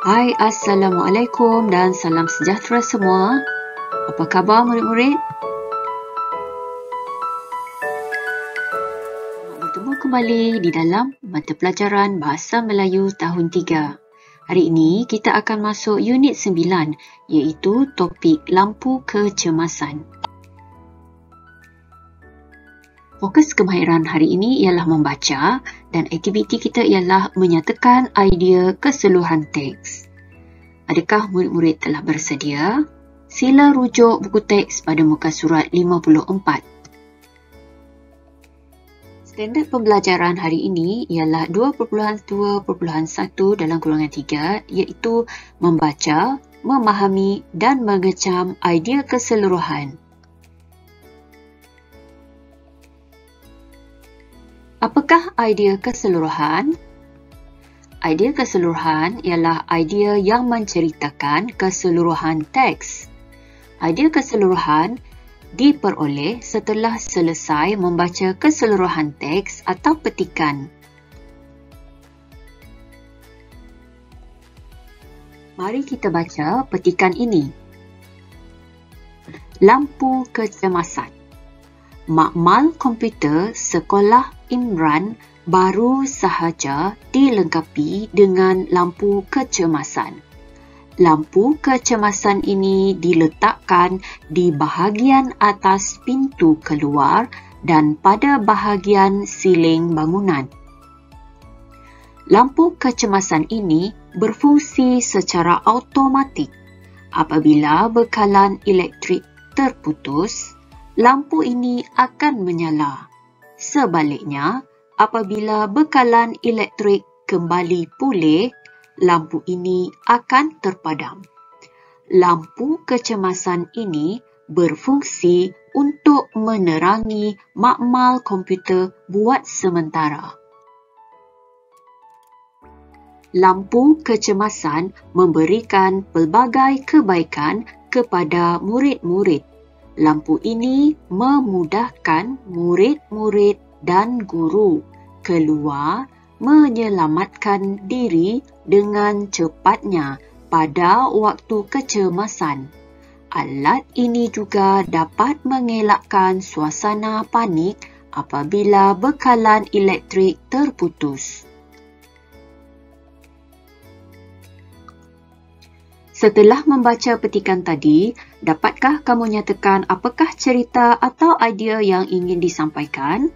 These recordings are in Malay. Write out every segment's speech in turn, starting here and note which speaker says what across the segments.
Speaker 1: Hai, Assalamualaikum dan salam sejahtera semua. Apa khabar murid-murid? Selamat bertemu kembali di dalam mata pelajaran Bahasa Melayu tahun 3. Hari ini kita akan masuk unit 9 iaitu topik lampu kecemasan. Fokus kemahiran hari ini ialah membaca dan aktiviti kita ialah menyatakan idea keseluruhan teks. Adakah murid-murid telah bersedia? Sila rujuk buku teks pada muka surat 54. Standard pembelajaran hari ini ialah 2.2.1 dalam golongan 3 iaitu membaca, memahami dan mengecam idea keseluruhan. Apakah idea keseluruhan? Idea keseluruhan ialah idea yang menceritakan keseluruhan teks. Idea keseluruhan diperoleh setelah selesai membaca keseluruhan teks atau petikan. Mari kita baca petikan ini. Lampu kecemasan. Makmal komputer sekolah Imran baru sahaja dilengkapi dengan lampu kecemasan. Lampu kecemasan ini diletakkan di bahagian atas pintu keluar dan pada bahagian siling bangunan. Lampu kecemasan ini berfungsi secara automatik. Apabila bekalan elektrik terputus, lampu ini akan menyala. Sebaliknya, apabila bekalan elektrik kembali pulih, lampu ini akan terpadam. Lampu kecemasan ini berfungsi untuk menerangi makmal komputer buat sementara. Lampu kecemasan memberikan pelbagai kebaikan kepada murid-murid. Lampu ini memudahkan murid-murid dan guru keluar menyelamatkan diri dengan cepatnya pada waktu kecemasan. Alat ini juga dapat mengelakkan suasana panik apabila bekalan elektrik terputus. Setelah membaca petikan tadi, dapatkah kamu nyatakan apakah cerita atau idea yang ingin disampaikan?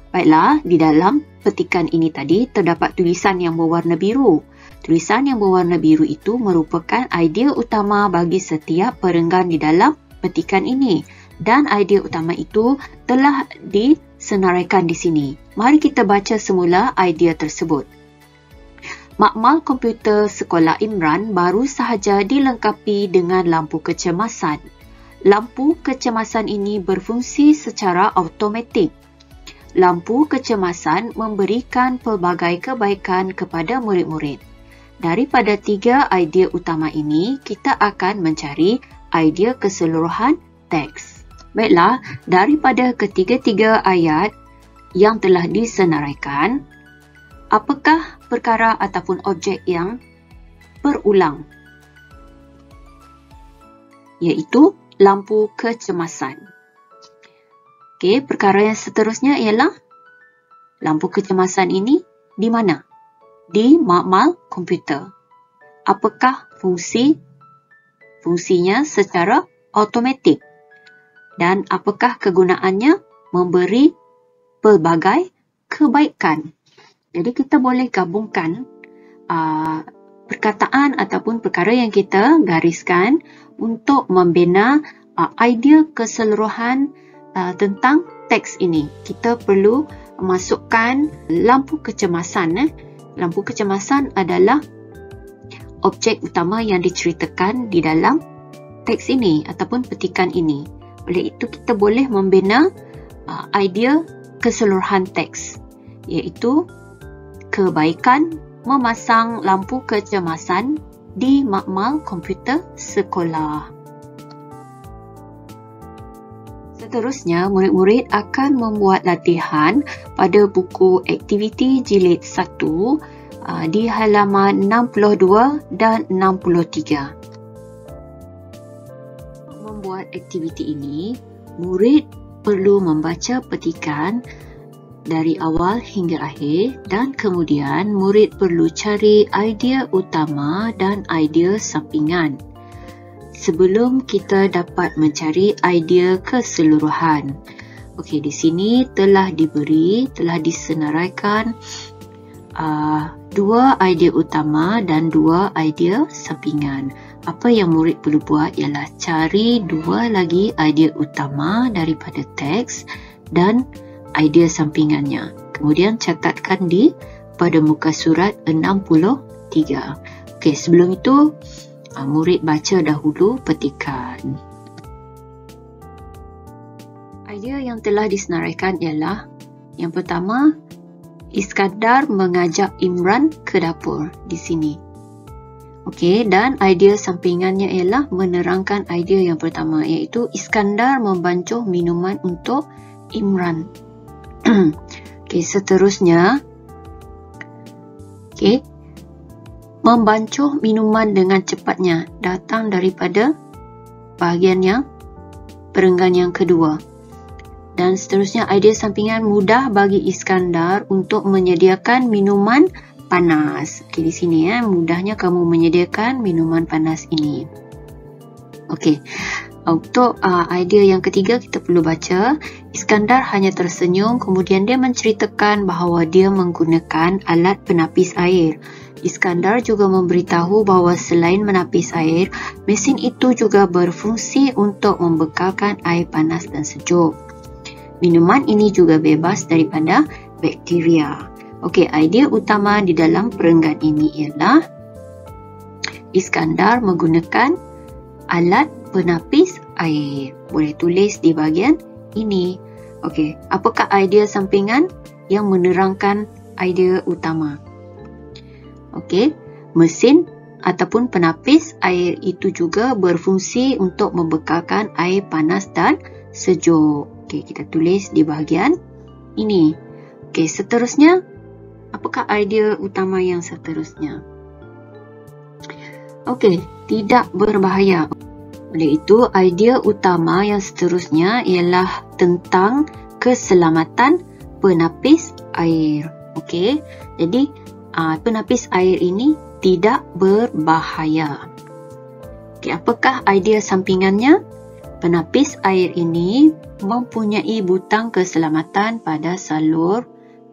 Speaker 1: Baiklah, di dalam petikan ini tadi terdapat tulisan yang berwarna biru. Tulisan yang berwarna biru itu merupakan idea utama bagi setiap perenggan di dalam petikan ini. Dan idea utama itu telah disenaraikan di sini. Mari kita baca semula idea tersebut. Makmal komputer sekolah Imran baru sahaja dilengkapi dengan lampu kecemasan. Lampu kecemasan ini berfungsi secara automatik. Lampu kecemasan memberikan pelbagai kebaikan kepada murid-murid. Daripada 3 idea utama ini, kita akan mencari idea keseluruhan teks. Baiklah, daripada ketiga-tiga ayat yang telah disenaraikan, apakah perkara ataupun objek yang berulang? Iaitu lampu kecemasan. Okey, perkara yang seterusnya ialah lampu kecemasan ini di mana? Di makmal komputer. Apakah fungsinya secara automatik? Dan apakah kegunaannya? Memberi pelbagai kebaikan. Jadi kita boleh gabungkan perkataan ataupun perkara yang kita gariskan untuk membina idea keseluruhan tentang teks ini. Kita perlu masukkan lampu kecemasan. Lampu kecemasan adalah objek utama yang diceritakan di dalam teks ini ataupun petikan ini. Oleh itu kita boleh membina idea keseluruhan teks, iaitu kebaikan memasang lampu kecemasan di makmal komputer sekolah. Seterusnya, murid-murid akan membuat latihan pada buku aktiviti jilid 1 di halaman 62 dan 63. Membuat aktiviti ini, murid perlu membaca petikan dari awal hingga akhir dan kemudian murid perlu cari idea utama dan idea sampingan sebelum kita dapat mencari idea keseluruhan. Okey, di sini telah disenaraikan dua idea utama dan dua idea sampingan. Apa yang murid perlu buat ialah cari dua lagi idea utama daripada teks dan idea sampingannya. Kemudian catatkan pada muka surat 63. Okey, sebelum itu murid baca dahulu petikan. Idea yang telah disenaraikan ialah yang pertama, Iskandar mengajak Imran ke dapur di sini. Okey, dan idea sampingannya ialah menerangkan idea yang pertama, iaitu Iskandar membancuh minuman untuk Imran. Okey, seterusnya, membancuh minuman dengan cepatnya datang daripada bahagian yang perenggan yang kedua. Dan seterusnya, idea sampingan mudah bagi Iskandar untuk menyediakan minuman panas. Okey, di sini mudahnya kamu menyediakan minuman panas ini. Okey. Untuk idea yang ketiga, kita perlu baca, Iskandar hanya tersenyum, kemudian dia menceritakan bahawa dia menggunakan alat penapis air. Iskandar juga memberitahu bahawa selain menapis air, mesin itu juga berfungsi untuk membekalkan air panas dan sejuk. Minuman ini juga bebas daripada bakteria. Okey, idea utama di dalam perenggan ini ialah Iskandar menggunakan alat penapis air. Boleh tulis di bahagian ini. Okey, apakah idea sampingan yang menerangkan idea utama? Okey, mesin ataupun penapis air itu juga berfungsi untuk membekalkan air panas dan sejuk. Okey, kita tulis di bahagian ini. Okey, seterusnya, apakah idea utama yang seterusnya? Okey, tidak berbahaya. Oleh itu, idea utama yang seterusnya ialah tentang keselamatan penapis air. Okey, jadi penapis air ini tidak berbahaya. Okey, apakah idea sampingannya? Penapis air ini mempunyai butang keselamatan pada salur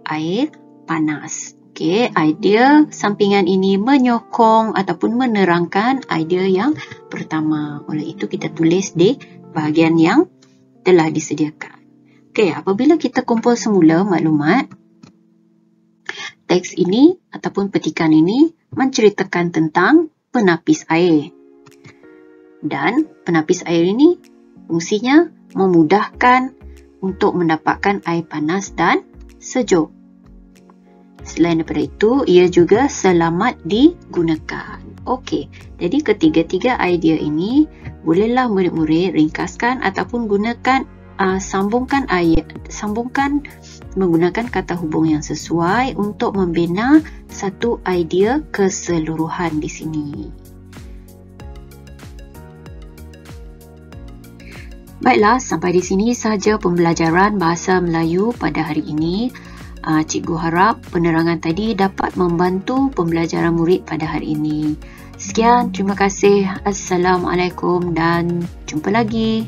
Speaker 1: air panas. Okey, idea sampingan ini menyokong ataupun menerangkan idea yang pertama. Oleh itu, kita tulis di bahagian yang telah disediakan. Okey, apabila kita kumpul semula maklumat, teks ini ataupun petikan ini menceritakan tentang penapis air. Dan penapis air ini fungsinya memudahkan untuk mendapatkan air panas dan sejuk. Selain daripada itu, ia juga selamat digunakan. Okey, jadi ketiga-tiga idea ini bolehlah murid-murid ringkaskan ataupun gunakan sambungkan menggunakan kata hubung yang sesuai untuk membina satu idea keseluruhan di sini. Baiklah, sampai di sini sahaja pembelajaran bahasa Melayu pada hari ini. Cikgu harap penerangan tadi dapat membantu pembelajaran murid pada hari ini. Sekian, terima kasih. Assalamualaikum dan jumpa lagi.